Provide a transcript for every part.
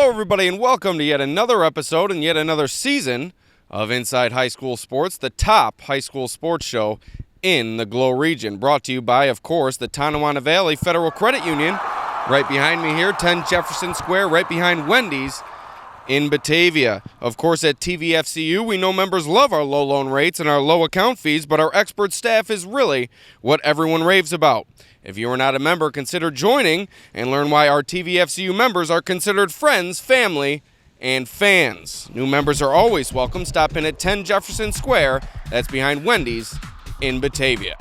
Hello, everybody, and welcome to yet another episode and yet another season of Inside High School Sports, the top high school sports show in the Glow region. Brought to you by, of course, the Tonawanda Valley Federal Credit Union. Right behind me here, 10 Jefferson Square, right behind Wendy's in Batavia. Of course, at TVFCU, we know members love our low loan rates and our low account fees, but our expert staff is really what everyone raves about. If you are not a member, consider joining and learn why our TVFCU members are considered friends, family, and fans. New members are always welcome. Stop in at 10 Jefferson Square. That's behind Wendy's in Batavia.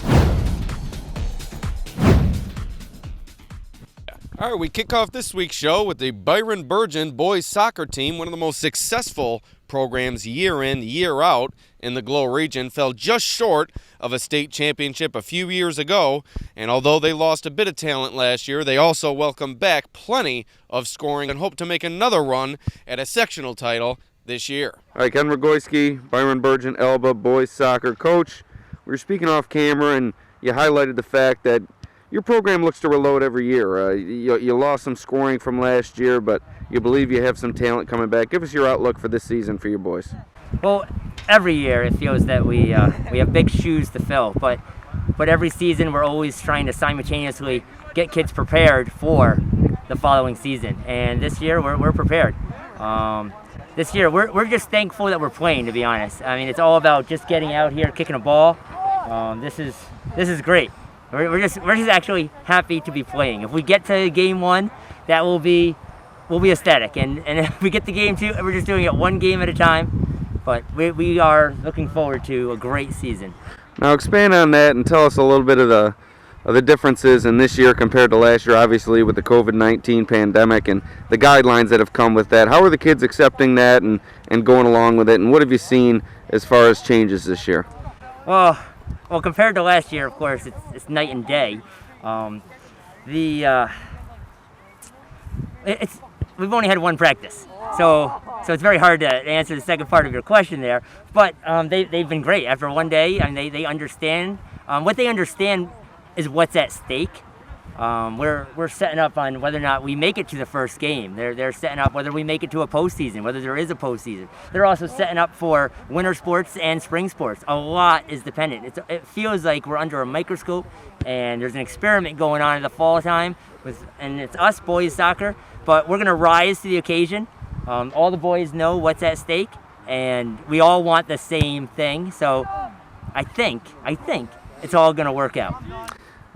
All right, we kick off this week's show with the Byron Burgeon boys soccer team, one of the most successful programs year in, year out in the Glow region. Fell just short of a state championship a few years ago, and although they lost a bit of talent last year, they also welcomed back plenty of scoring and hope to make another run at a sectional title this year. All right, Ken ROGOYSKI, Byron Burgeon Elba boys soccer coach. We were speaking off camera, and you highlighted the fact that your program looks to reload every year. You lost some scoring from last year, but you believe you have some talent coming back. Give us your outlook for this season for your boys. Well, every year it feels that we have big shoes to fill, but every season we're always trying to simultaneously get kids prepared for the following season. And this year we're prepared. This year we're just thankful that we're playing, to be honest. I mean, it's all about just getting out here, kicking a ball. This is great. We're just actually happy to be playing. If we get to game one, that we'll be ecstatic. And if we get to game two, we're just doing it one game at a time. But we are looking forward to a great season. Now expand on that and tell us a little bit of the differences in this year compared to last year, obviously with the COVID-19 pandemic and the guidelines that have come with that. How are the kids accepting that and going along with it? And what have you seen as far as changes this year? Well, compared to last year, of course, it's night and day. We've only had one practice, so it's very hard to answer the second part of your question there. But they've been great after one day. I mean, they understand. What they understand is what's at stake. We're setting up on whether or not we make it to the first game. They're setting up whether we make it to a postseason, whether there is a postseason. They're also setting up for winter sports and spring sports. A lot is dependent. It feels like we're under a microscope, and there's an experiment going on in the fall time, and it's us, boys soccer, but we're going to rise to the occasion. All the boys know what's at stake, and we all want the same thing. So I think it's all going to work out.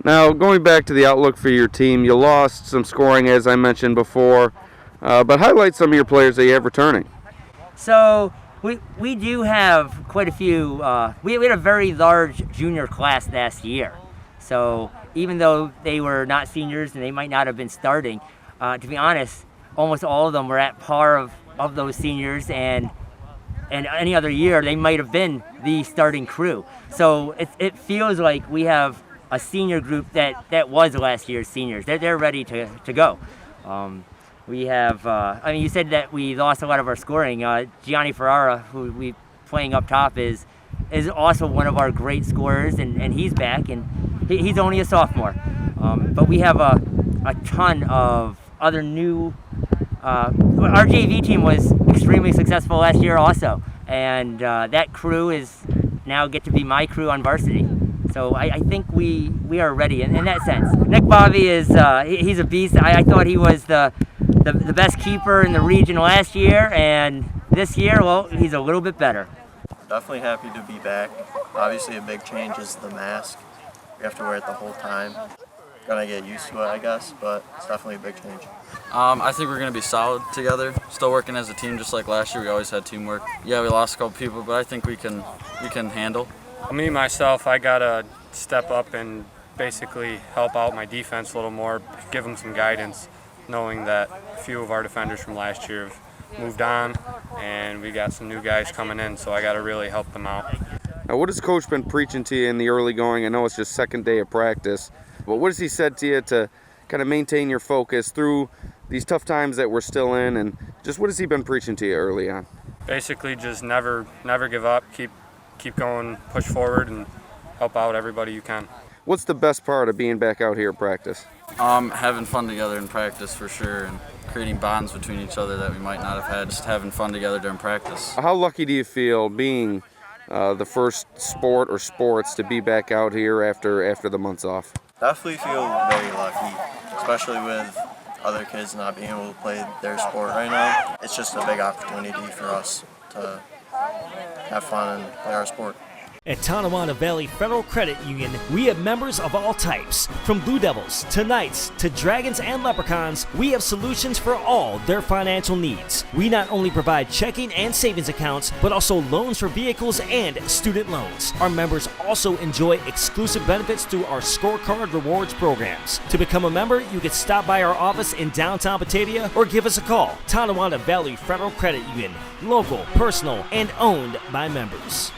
Now, going back to the outlook for your team, you lost some scoring, as I mentioned before, but highlight some of your players that you have returning. So we do have quite a few. We had a very large junior class last year. So even though they were not seniors and they might not have been starting, to be honest, almost all of them were at par of those seniors, and any other year they might have been the starting crew. So it feels like we have a senior group that was last year's seniors. They're ready to go. We have, I mean, you said that we lost a lot of our scoring. Gianni Ferrara, who we playing up top, is also one of our great scorers, and he's back, and he's only a sophomore. But we have a ton of other new. Our JV team was extremely successful last year also, and that crew is now get to be my crew on varsity. So I think we are ready in that sense. Nick Bobby is he's a beast. I thought he was the best keeper in the region last year, and this year, well, he's a little bit better. Definitely happy to be back. Obviously a big change is the mask. We have to wear it the whole time. Gonna get used to it, I guess, but it's definitely a big change. I think we're going to be solid together, still working as a team just like last year. We always had teamwork. Yeah, we lost a couple people, but I think we can handle. Me, myself, I got to step up and basically help out my defense a little more, give them some guidance, knowing that a few of our defenders from last year have moved on, and we got some new guys coming in, so I got to really help them out. Now, what has Coach been preaching to you in the early going? I know it's just second day of practice, but what has he said to you to kind of maintain your focus through these tough times that we're still in, and just what has he been preaching to you early on? Basically, just never give up, keep going, push forward, and help out everybody you can. What's the best part of being back out here at practice? Having fun together in practice for sure, creating bonds between each other that we might not have had just having fun together during practice. How lucky do you feel being the first sport or sports to be back out here after the months off? Definitely feel very lucky, especially with other kids not being able to play their sport right now. It's just a big opportunity for us to have fun and play our sport. At Tonawanda Valley Federal Credit Union, we have members of all types. From Blue Devils to Knights to Dragons and Leprechauns, we have solutions for all their financial needs. We not only provide checking and savings accounts, but also loans for vehicles and student loans. Our members also enjoy exclusive benefits through our scorecard rewards programs. To become a member, you can stop by our office in downtown Batavia or give us a call. Tonawanda Valley Federal Credit Union, local, personal, and owned by members.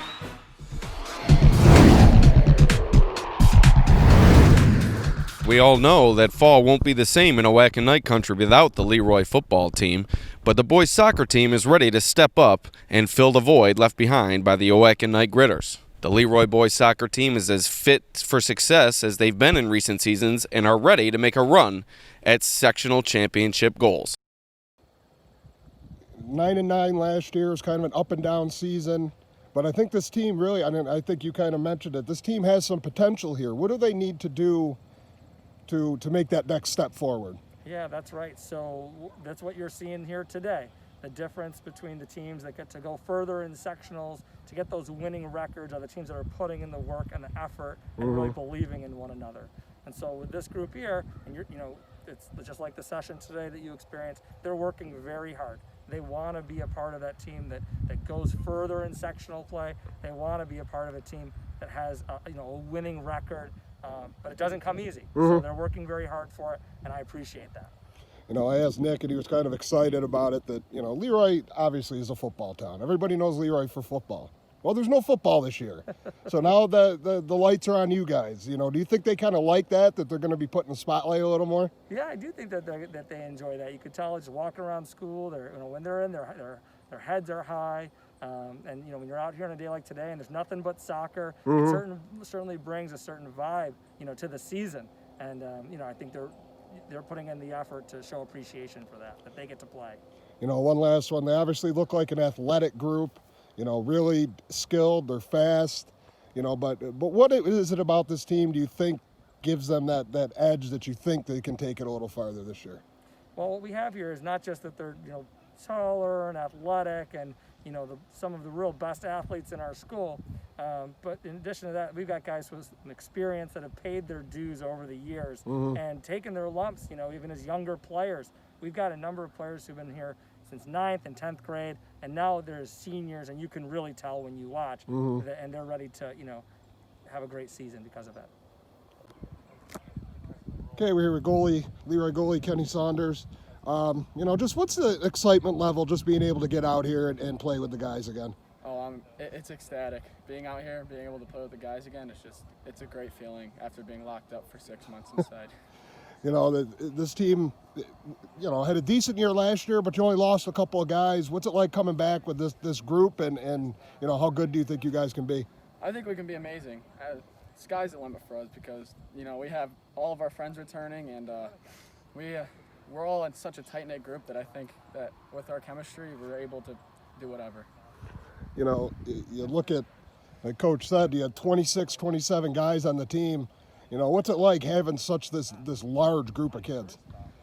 We all know that fall won't be the same in Owack Night Country without the Leroy football team, but the boys soccer team is ready to step up and fill the void left behind by the Owack Night Gritters. The Leroy boys soccer team is as fit for success as they've been in recent seasons and are ready to make a run at sectional championship goals. 9-9 last year was kind of an up and down season, but I think this team really, I think you kind of mentioned it, this team has some potential here. What do they need to do to make that next step forward? Yeah, that's right. So that's what you're seeing here today. The difference between the teams that get to go further in sectionals, to get those winning records, are the teams that are putting in the work and the effort and really believing in one another. And so with this group here, and it's just like the session today that you experienced, they're working very hard. They want to be a part of that team that goes further in sectional play. They want to be a part of a team that has a winning record. But it doesn't come easy. So they're working very hard for it, and I appreciate that. I asked Nick, and he was kind of excited about it, that, Leroy obviously is a football town. Everybody knows Leroy for football. Well, there's no football this year. So now the lights are on you guys. Do you think they kind of like that they're going to be put in the spotlight a little more? Yeah, I do think that they enjoy that. You could tell just walking around school, when they're in, their heads are high. And when you're out here on a day like today and there's nothing but soccer, it certainly brings a certain vibe, to the season. And I think they're putting in the effort to show appreciation for that they get to play. One last one. They obviously look like an athletic group. Really skilled. They're fast. But what is it about this team do you think gives them that edge that you think they can take it a little farther this year? Well, what we have here is not just that they're taller and athletic and some of the real best athletes in our school. But in addition to that, we've got guys with some experience that have paid their dues over the years and taken their lumps, even as younger players. We've got a number of players who've been here since 9th and 10th grade, and now they're seniors, and you can really tell when you watch, and they're ready to, have a great season because of that. Okay, we're here with Leroy goalie Kenny Saunders. Just what's the excitement level just being able to get out here and play with the guys again? Oh, it's ecstatic. Being out here, being able to play with the guys again, it's a great feeling after being locked up for 6 months inside. This team, had a decent year last year, but you only lost a couple of guys. What's it like coming back with this group, and how good do you think you guys can be? I think we can be amazing. Sky's the limit for us because, we have all of our friends returning, and we're all in such a tight-knit group that I think that with our chemistry, we're able to do whatever. You look at, like Coach said, you had 26, 27 guys on the team. What's it like having such this large group of kids?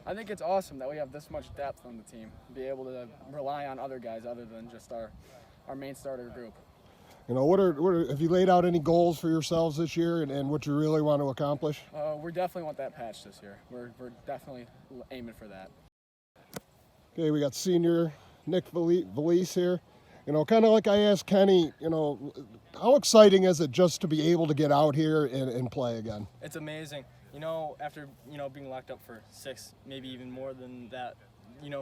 I think it's awesome that we have this much depth on the team, be able to rely on other guys other than just our main starter group. Have you laid out any goals for yourselves this year and what you really want to accomplish? We definitely want that patch this year. We're definitely aiming for that. Okay, we got senior Nick Valise here. Kind of like I asked Kenny, how exciting is it just to be able to get out here and play again? It's amazing. After, being locked up for 6, maybe even more than that,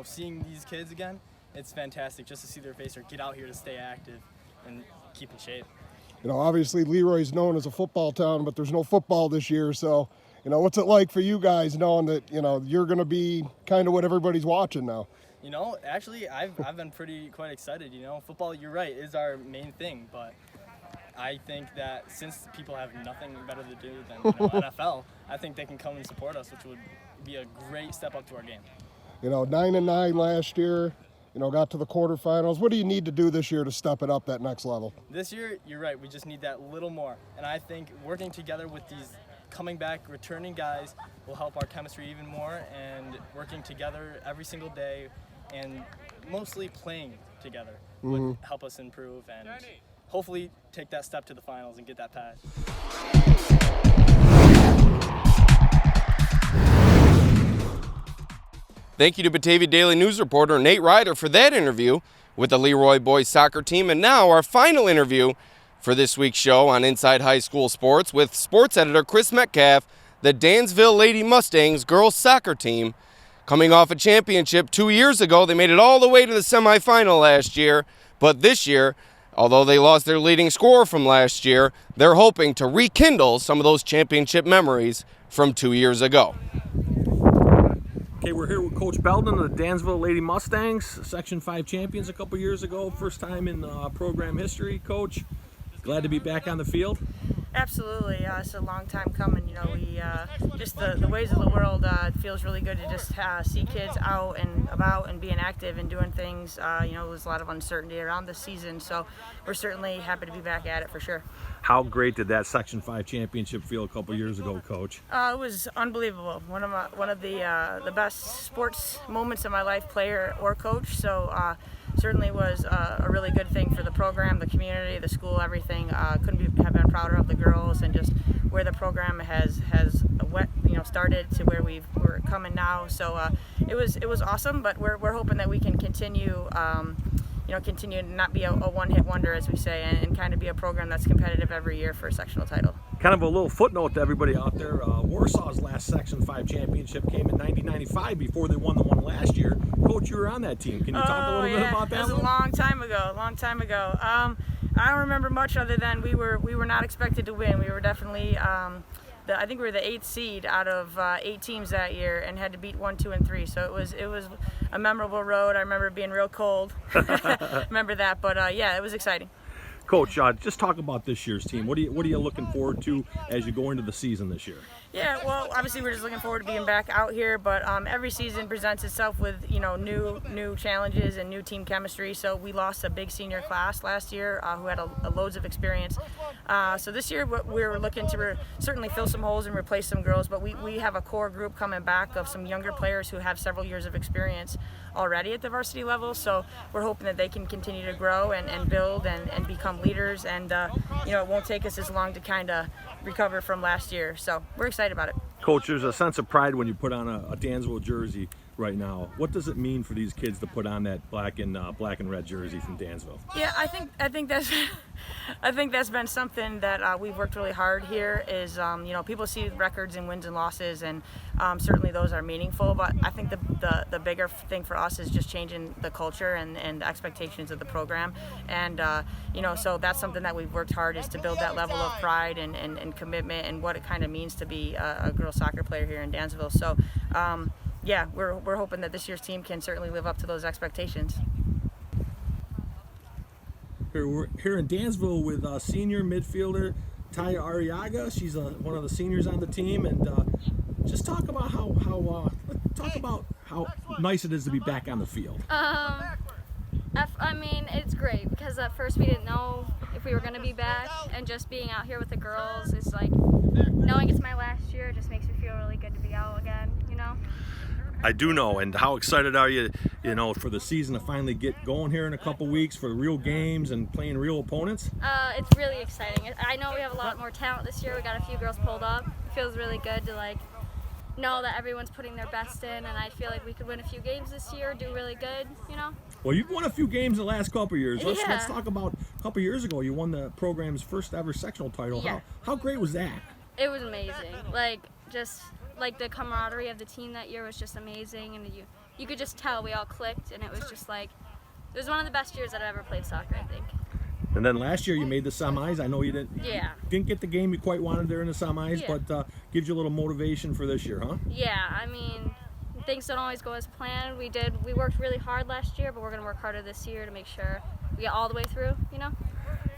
seeing these kids again, it's fantastic just to see their face or get out here to stay active and keep in shape. Obviously Leroy's known as a football town, but there's no football this year. So, what's it like for you guys knowing that, you're going to be kind of what everybody's watching now? Actually, I've been quite excited. Football, you're right, is our main thing. But I think that since people have nothing better to do than NFL, I think they can come and support us, which would be a great step up to our game. 9-9 last year. Got to the quarterfinals. What do you need to do this year to step it up that next level? This year, you're right. We just need that little more. And I think working together with these coming back, returning guys will help our chemistry even more. And working together every single day and mostly playing together would help us improve and hopefully take that step to the finals and get that pass. Thank you to Batavia Daily News reporter Nate Ryder for that interview with the Leroy boys soccer team. And now our final interview for this week's show on Inside High School Sports with sports editor Chris Metcalf, the Dansville Lady Mustangs girls soccer team. Coming off a championship 2 years ago, they made it all the way to the semifinal last year. But this year, although they lost their leading scorer from last year, they're hoping to rekindle some of those championship memories from 2 years ago. Okay, we're here with Coach Belden of the Dansville Lady Mustangs, Section 5 champions a couple years ago. First time in program history. Coach, glad to be back on the field. Absolutely. It's a long time coming. We just the ways of the world. It feels really good to just see kids out and about and being active and doing things. There's a lot of uncertainty around the season, so we're certainly happy to be back at it for sure. How great did that Section 5 championship feel a couple years ago, Coach? It was unbelievable. One of the best sports moments of my life, player or coach. So certainly was a really good thing for the program, the community, the school, everything. Have been prouder of the girls and just where the program has started to where we're coming now. So it was awesome, but we're hoping that we can continue. Continue to not be a one-hit wonder, as we say, and kind of be a program that's competitive every year for a sectional title. Kind of a little footnote to everybody out there. Warsaw's last Section 5 championship came in 1995 before they won the one last year. Coach, you were on that team. Can you talk a little bit about that? That was a long time ago. I don't remember much other than we were not expected to win. We were definitely I think we were the 8th seed out of 8 teams that year and had to beat 1, 2, and 3. So it was a memorable road. I remember being real cold. Remember that, but it was exciting. Coach, just talk about this year's team. What are you looking forward to as you go into the season this year? Yeah, well, obviously we're just looking forward to being back out here, but every season presents itself with new challenges and new team chemistry. So we lost a big senior class last year who had loads of experience. So this year we're looking to certainly fill some holes and replace some girls, but we have a core group coming back of some younger players who have several years of experience already at the varsity level. So we're hoping that they can continue to grow and build and become leaders, and it won't take us as long to kind of recover from last year. So we're excited about it. Coach, there's a sense of pride when you put on a Dansville jersey right now. What does it mean for these kids to put on that black and red jersey from Dansville? Yeah, I think that's I think that's been something that we've worked really hard here. Is people see records and wins and losses, and certainly those are meaningful. But I think the bigger thing for us is just changing the culture and the expectations of the program, and so that's something that we've worked hard is to build that level of pride and commitment and what it kind of means to be a girls soccer player here in Dansville. So. We're hoping that this year's team can certainly live up to those expectations. We're here in Dansville with senior midfielder Taya Arriaga. She's one of the seniors on the team, and just talk about how nice it is to be back on the field. It's great because at first we didn't know if we were going to be back, and just being out here with the girls is like knowing it's my last year. It just makes me feel really good to be out again. I do know. And how excited are you, for the season to finally get going here in a couple weeks for real games and playing real opponents? It's really exciting. I know we have a lot more talent this year. We got a few girls pulled up. It feels really good to know that everyone's putting their best in, and I feel like we could win a few games this year, do really good. Well, you've won a few games the last couple of years. Yeah. Let's talk about a couple years ago. You won the program's first ever sectional title. Yeah. How great was that? It was amazing. The camaraderie of the team that year was just amazing, and you could just tell we all clicked, and it was just it was one of the best years that I've ever played soccer, I think. And then last year you made the semis. I know you didn't get the game you quite wanted there in the semis, but gives you a little motivation for this year, huh? Yeah, things don't always go as planned. We worked really hard last year, but we're going to work harder this year to make sure we get all the way through,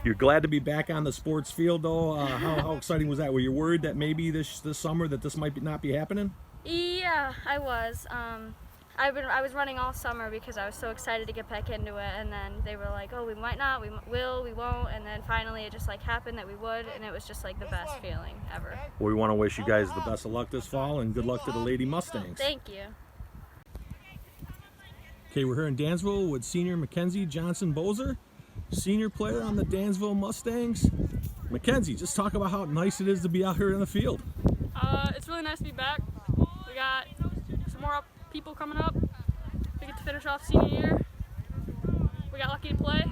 You're glad to be back on the sports field, though. How exciting was that? Were you worried that maybe this summer that this might not be happening? Yeah, I was. I was running all summer because I was so excited to get back into it, and then they were like, oh, we might not, we will, we won't, and then finally it just like happened that we would, and it was just like the best feeling ever. Well, we want to wish you guys the best of luck this fall, and good luck to the Lady Mustangs. Thank you. Okay, we're here in Dansville with senior Mackenzie Johnson-Boseer, senior player on the Dansville Mustangs. Mackenzie, just talk about how nice it is to be out here in the field. It's really nice to be back. We got some more people coming up. We get to finish off senior year. We got lucky to play,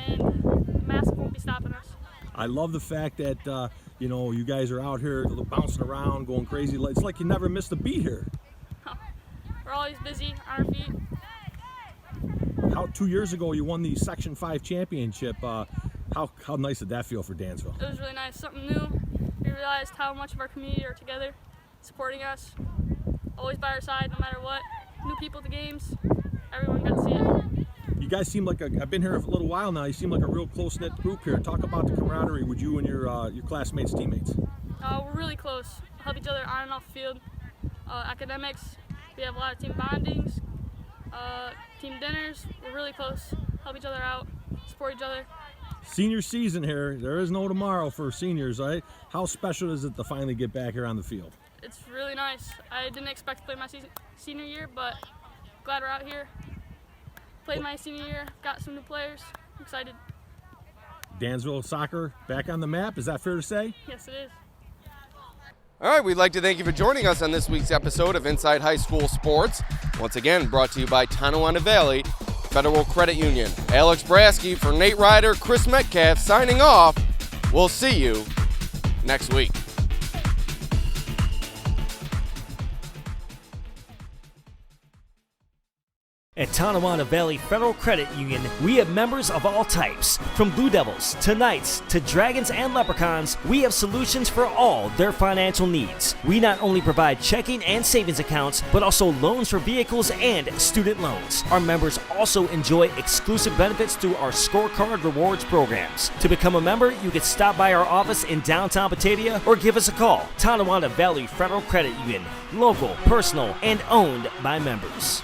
and the mask won't be stopping us. I love the fact that you know, you guys are out here bouncing around, going crazy. It's like you never missed a beat here. We're always busy on our feet. 2 years ago, you won the Section 5 championship. How nice did that feel for Dansville? It was really nice, something new. We realized how much of our community are together, supporting us, always by our side no matter what. New people at the games, everyone got to see it. You guys seem like I've been here for a little while now. You seem like a real close-knit group here. Talk about the camaraderie with you and your classmates, teammates. We're really close. Help each other on and off the field. Academics, we have a lot of team bondings, team dinners. We're really close. Help each other out, support each other. Senior season here. There is no tomorrow for seniors, right? How special is it to finally get back here on the field? It's really nice. I didn't expect to play my senior year, but glad we're out here. Played my senior year, got some new players. I'm excited. Dansville soccer back on the map. Is that fair to say? Yes, it is. All right, we'd like to thank you for joining us on this week's episode of Inside High School Sports. Once again, brought to you by Tonawanda Valley Federal Credit Union. Alex Brasky for Nate Ryder, Chris Metcalf signing off. We'll see you next week. At Tonawanda Valley Federal Credit Union, we have members of all types. From Blue Devils to Knights to Dragons and Leprechauns, we have solutions for all their financial needs. We not only provide checking and savings accounts, but also loans for vehicles and student loans. Our members also enjoy exclusive benefits through our scorecard rewards programs. To become a member, you can stop by our office in downtown Batavia or give us a call. Tonawanda Valley Federal Credit Union, local, personal, and owned by members.